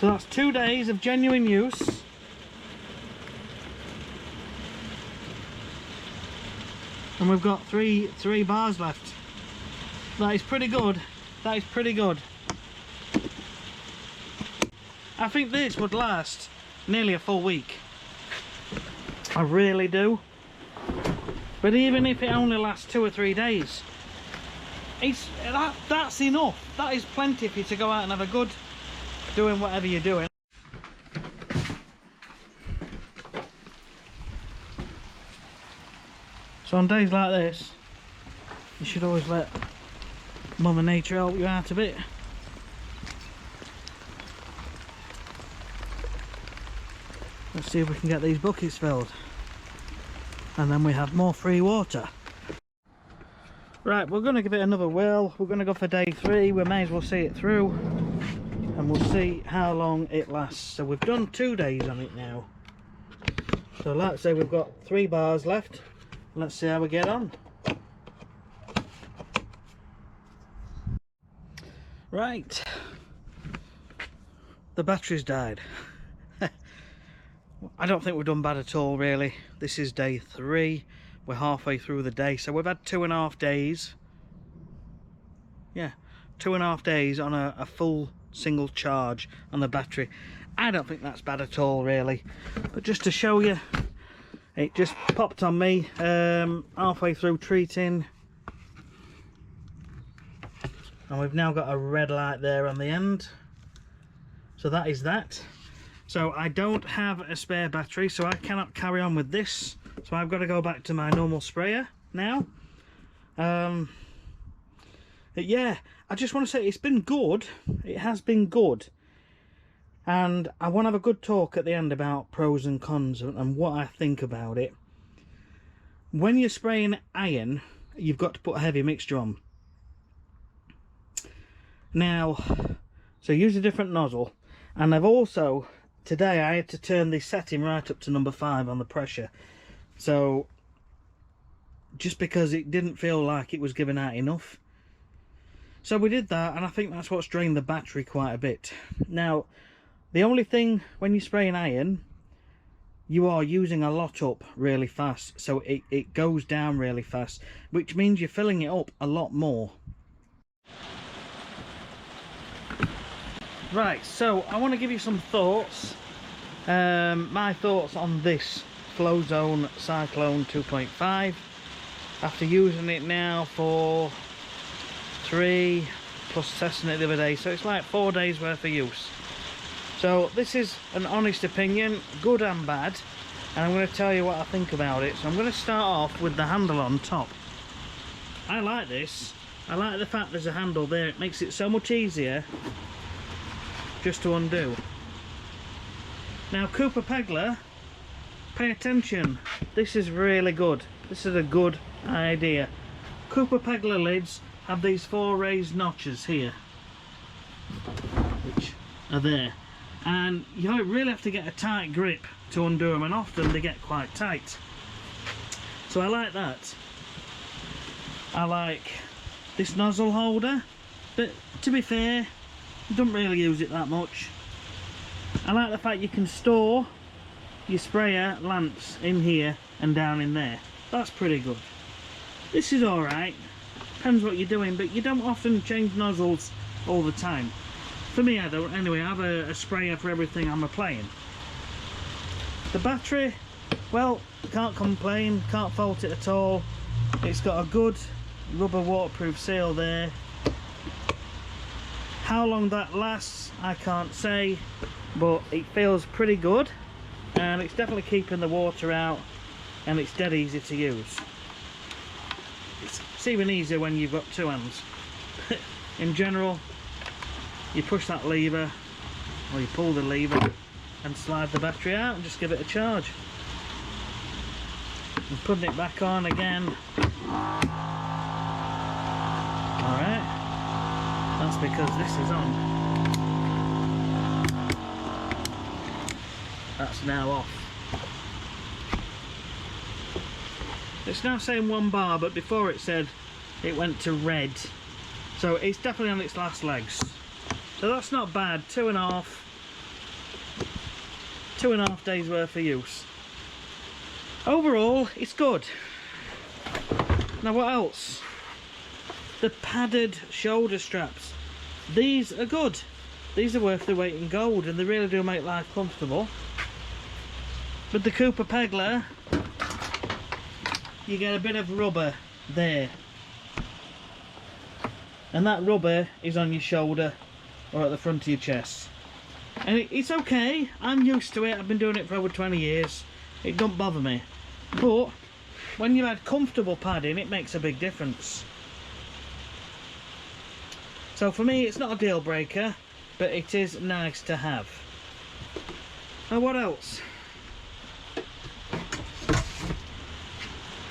So that's 2 days of genuine use. And we've got three bars left. That is pretty good. That is pretty good. I think this would last nearly a full week. I really do. But even if it only lasts 2 or 3 days, that's enough. That is plenty for you to go out and have a good doing whatever you're doing. So on days like this, you should always let Mother Nature help you out a bit. Let's see if we can get these buckets filled. And then we have more free water. Right, we're going to give it another whirl. We're going to go for day 3. We may as well see it through. And we'll see how long it lasts. So we've done 2 days on it now. So let's say we've got 3 bars left. Let's see how we get on. Right. The battery's died. I don't think we've done bad at all, really. This is day 3. We're halfway through the day, so we've had 2.5 days. Yeah, 2.5 days on a full single charge on the battery. I don't think that's bad at all, really. But just to show you, it just popped on me halfway through treating. And we've now got a red light there on the end. So that is that. So I don't have a spare battery, so I cannot carry on with this. So I've got to go back to my normal sprayer now. Yeah, I just want to say it's been good. It has been good. And I want to have a good talk at the end about pros and cons and what I think about it. When you're spraying iron, you've got to put a heavy mixture on. Now, so use a different nozzle. And I've also, today I had to turn the setting right up to number 5 on the pressure. So, just because it didn't feel like it was giving out enough. So we did that, and I think that's what's drained the battery quite a bit. Now, the only thing when you spray an iron, you are using a lot up really fast. So it goes down really fast, which means you're filling it up a lot more. Right, so I want to give you some thoughts. My thoughts on this Flowzone Cyclone 2.5 after using it now for 3 plus testing it the other day, so it's like 4 days worth of use. So this is an honest opinion, good and bad, and I'm going to tell you what I think about it. So I'm going to start off with the handle on top. I like this. I like the fact there's a handle there. It makes it so much easier just to undo. Now Cooper Pegler, pay attention, this is really good. This is a good idea. Cooper Pegler lids have these 4 raised notches here, which are there, and you don't really have to get a tight grip to undo them, and often they get quite tight. So I like that. I like this nozzle holder, but to be fair, you don't really use it that much. I like the fact you can store your sprayer lamps in here and down in there. That's pretty good. This is alright, depends what you're doing, but you don't often change nozzles all the time. For me, I don't anyway. I have a sprayer for everything I'm applying. The battery, well, can't complain, can't fault it at all. It's got a good rubber waterproof seal there. How long that lasts, I can't say, but it feels pretty good, and it's definitely keeping the water out, and it's dead easy to use. It's even easier when you've got 2 hands. In general, you push that lever, or you pull the lever and slide the battery out and just give it a charge. And putting it back on again. Alright, that's because this is on. That's now off. It's now saying 1 bar, but before it said it went to red. So it's definitely on its last legs. So that's not bad. 2.5 days worth of use. Overall, it's good. Now what else? The padded shoulder straps. These are good. These are worth their weight in gold, and they really do make life comfortable. With the Cooper Pegler, you get a bit of rubber there, and that rubber is on your shoulder or at the front of your chest, and it's okay. I'm used to it. I've been doing it for over 20 years. It don't bother me, but when you add comfortable padding, it makes a big difference. So for me, it's not a deal breaker, but it is nice to have. And what else?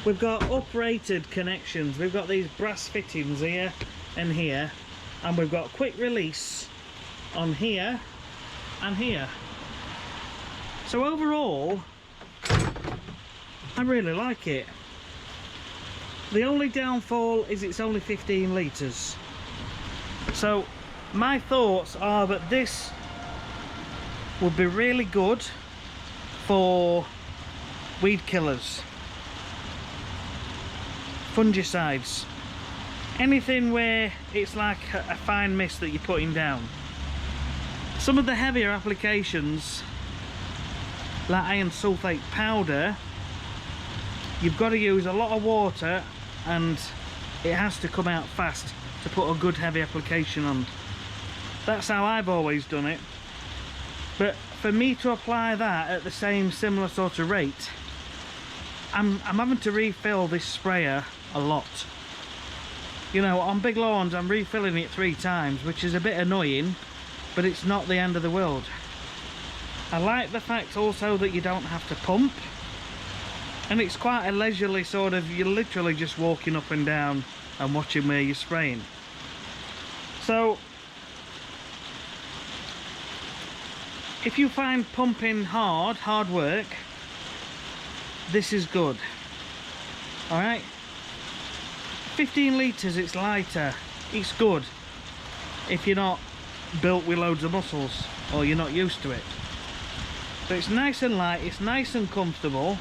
We've got uprated connections. We've got these brass fittings here and here, and we've got quick release on here and here. So overall, I really like it. The only downfall is it's only 15 litres. So my thoughts are that this would be really good for weed killers, fungicides, anything where it's like a fine mist that you're putting down. Some of the heavier applications, like iron sulfate powder, you've got to use a lot of water and it has to come out fast to put a good heavy application on. That's how I've always done it. But for me to apply that at the same similar sort of rate, I'm having to refill this sprayer a lot. You know, on big lawns I'm refilling it 3 times, which is a bit annoying, but it's not the end of the world. I like the fact also that you don't have to pump, and it's quite a leisurely sort of, you're literally just walking up and down and watching where you're spraying. So if you find pumping hard work, this is good. Alright, 15 litres, it's lighter, it's good if you're not built with loads of muscles or you're not used to it. But it's nice and light, it's nice and comfortable.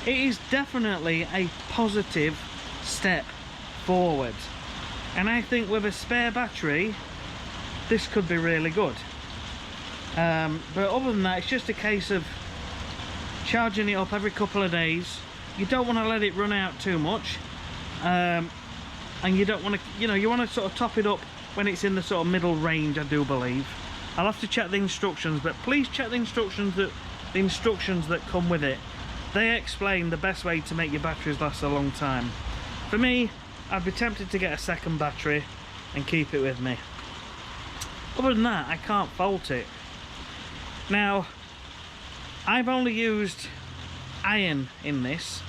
It is definitely a positive step forward, and I think with a spare battery this could be really good. But other than that, it's just a case of charging it up every couple of days. You don't want to let it run out too much, and you don't want to, you know, you want to sort of top it up when it's in the sort of middle range, I do believe. I'll have to check the instructions, but please check the instructions that come with it. They explain the best way to make your batteries last a long time. For me, I'd be tempted to get a second battery and keep it with me. Other than that, I can't fault it. Now, I've only used iron in this,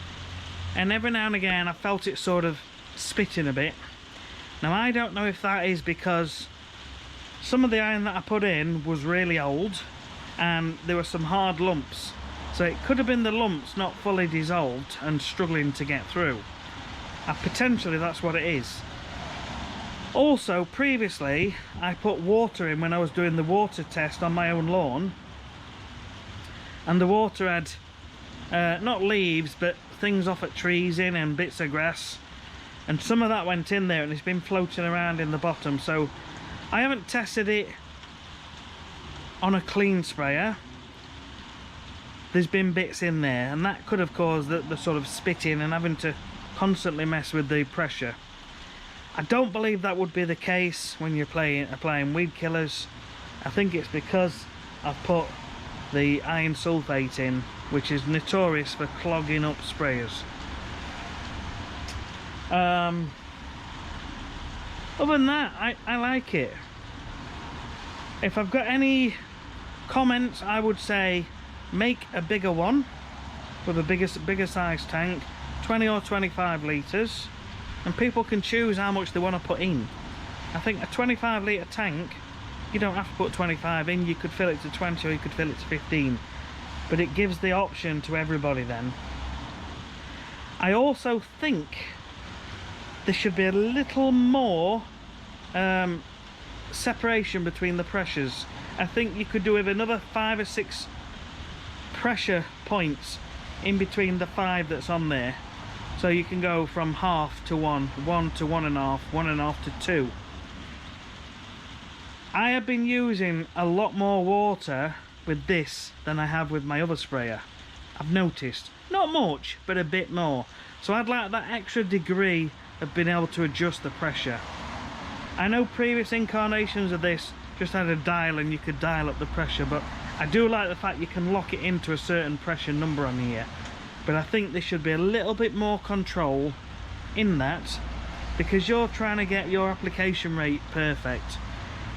and every now and again I felt it sort of spitting a bit. Now I don't know if that is because some of the iron that I put in was really old and there were some hard lumps, so it could have been the lumps not fully dissolved and struggling to get through. Potentially that's what it is. Also, previously I put water in when I was doing the water test on my own lawn, and the water had not leaves but things off at trees in and bits of grass, and some of that went in there and it's been floating around in the bottom. So I haven't tested it on a clean sprayer. There's been bits in there, and that could have caused the sort of spitting and having to constantly mess with the pressure. I don't believe that would be the case when you're applying weed killers. I think it's because I've put the iron sulfate in, which is notorious for clogging up sprayers. Other than that, I like it. If I've got any comments, I would say make a bigger one with a bigger size tank, 20 or 25 litres, and people can choose how much they want to put in. I think a 25 litre tank, you don't have to put 25 in. You could fill it to 20 or you could fill it to 15, but it gives the option to everybody then. I also think there should be a little more separation between the pressures. I think you could do with another 5 or 6 pressure points in between the 5 that's on there, So you can go from half to 1, 1 to 1.5, 1.5 to 2. I have been using a lot more water with this than I have with my other sprayer. I've noticed. Not much, but a bit more. So I'd like that extra degree of being able to adjust the pressure. I know previous incarnations of this just had a dial and you could dial up the pressure, but I do like the fact you can lock it into a certain pressure number on here. But I think there should be a little bit more control in that, because you're trying to get your application rate perfect.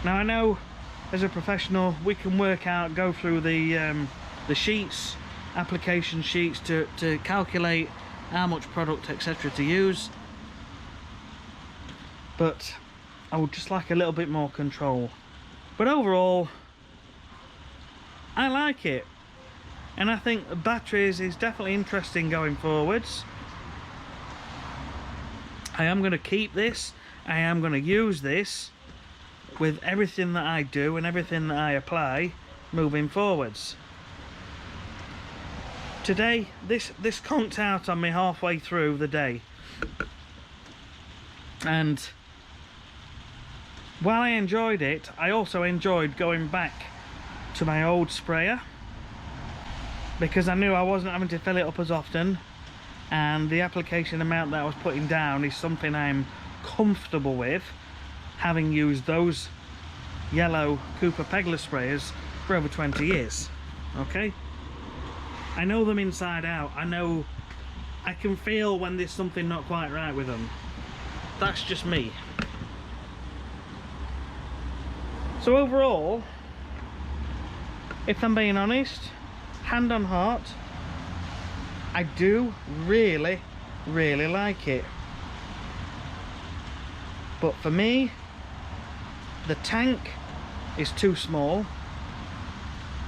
Now I know as a professional we can work out, go through the sheets, application sheets to calculate how much product etc. to use, but I would just like a little bit more control. But overall I like it, and I think the batteries is definitely interesting going forwards. I am going to keep this, I am going to use this with everything that I do and everything that I apply moving forwards. Today this conked out on me halfway through the day, and while I enjoyed it, I also enjoyed going back to my old sprayer, because I knew I wasn't having to fill it up as often, and the application amount that I was putting down is something I'm comfortable with, having used those yellow Cooper Pegler sprayers for over 20 years. Okay, I know them inside out. I can feel when there's something not quite right with them. That's just me. So overall, if I'm being honest, hand on heart, I do really like it. But for me, the tank is too small.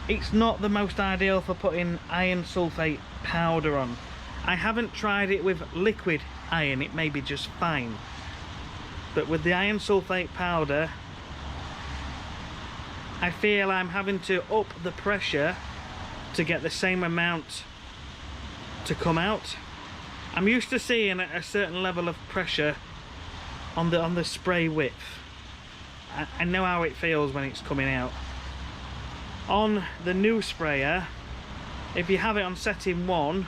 It's not the most ideal for putting iron sulfate powder on. I haven't tried it with liquid iron, it may be just fine. But with the iron sulfate powder, I feel I'm having to up the pressure to get the same amount to come out. I'm used to seeing a certain level of pressure on the spray width. I know how it feels when it's coming out. On the new sprayer, if you have it on setting 1,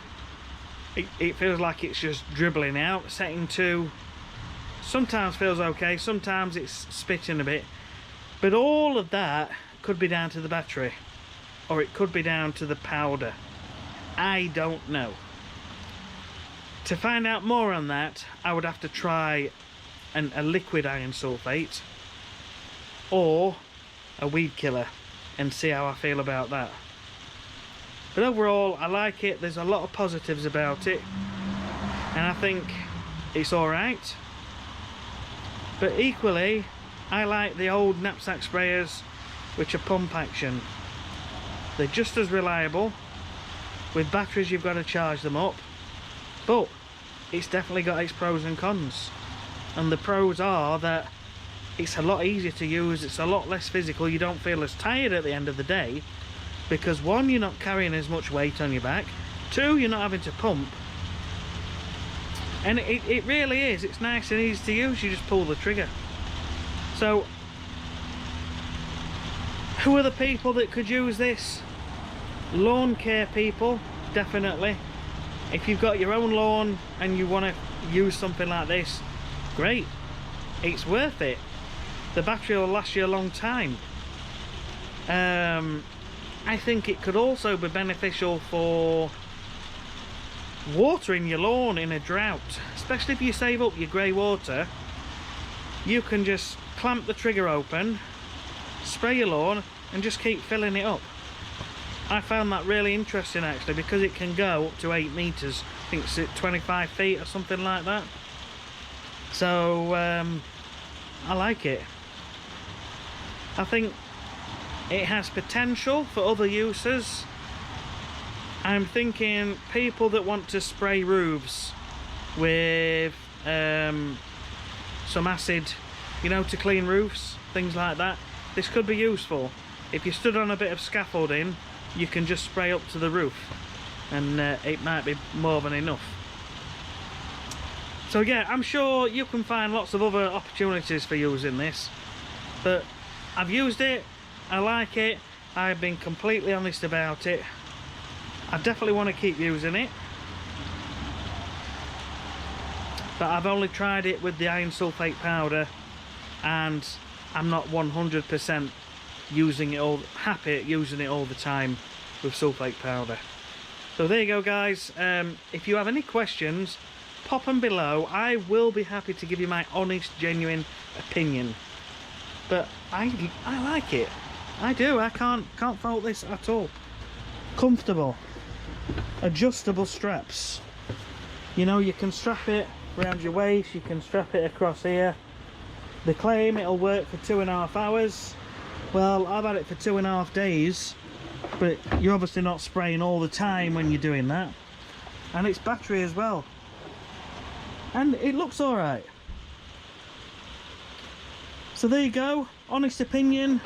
it feels like it's just dribbling out. Setting 2 sometimes feels okay, sometimes it's spitting a bit. But all of that could be down to the battery, or it could be down to the powder. I don't know. To find out more on that, I would have to try a liquid iron sulfate or a weed killer and see how I feel about that. But overall, I like it. There's a lot of positives about it, and I think it's alright. But equally, I like the old knapsack sprayers, which are pump action. They're just as reliable. With batteries you've got to charge them up, but it's definitely got its pros and cons. And the pros are that it's a lot easier to use, it's a lot less physical, you don't feel as tired at the end of the day, because 1, you're not carrying as much weight on your back, 2, you're not having to pump. And it really is, it's nice and easy to use, you just pull the trigger. So who are the people that could use this? Lawn care people, definitely. If you've got your own lawn and you want to use something like this, great, it's worth it. The battery will last you a long time. I think it could also be beneficial for watering your lawn in a drought, especially if you save up your grey water. You can just clamp the trigger open, spray your lawn and just keep filling it up. I found that really interesting actually, because it can go up to 8 meters. I think it's at 25 feet or something like that. So I like it. I think it has potential for other uses. I'm thinking people that want to spray roofs with some acid, you know, to clean roofs, things like that. This could be useful. If you stood on a bit of scaffolding, you can just spray up to the roof, and it might be more than enough. So yeah, I'm sure you can find lots of other opportunities for using this, but I've used it, I like it, I've been completely honest about it. I definitely want to keep using it, but I've only tried it with the iron sulfate powder, and I'm not 100% happy at using it all the time with sulfate powder. So there you go, guys. If you have any questions, pop them below. I will be happy to give you my honest, genuine opinion. But I like it. I do. I can't fault this at all. Comfortable, adjustable straps. You know, you can strap it around your waist. You can strap it across here. They claim it'll work for 2.5 hours. Well, I've had it for 2.5 days, but you're obviously not spraying all the time when you're doing that. And it's battery as well. And it looks alright. So there you go, honest opinion.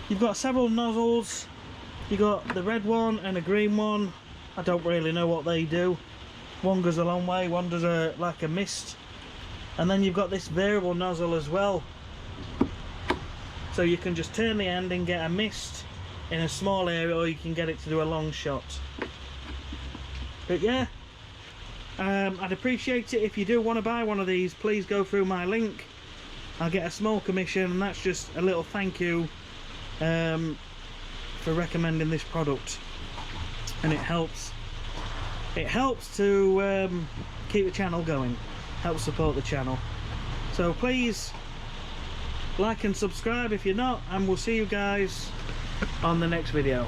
You've got several nozzles. You've got the red one and a green one. I don't really know what they do. One goes a long way, one does like a mist. And then you've got this variable nozzle as well. So you can just turn the end and get a mist in a small area, or you can get it to do a long shot. But yeah, I'd appreciate it if you do want to buy one of these. Please go through my link. I'll get a small commission, and that's just a little thank you for recommending this product. And it helps to keep the channel going, help support the channel. So please like and subscribe if you're not, and we'll see you guys on the next video.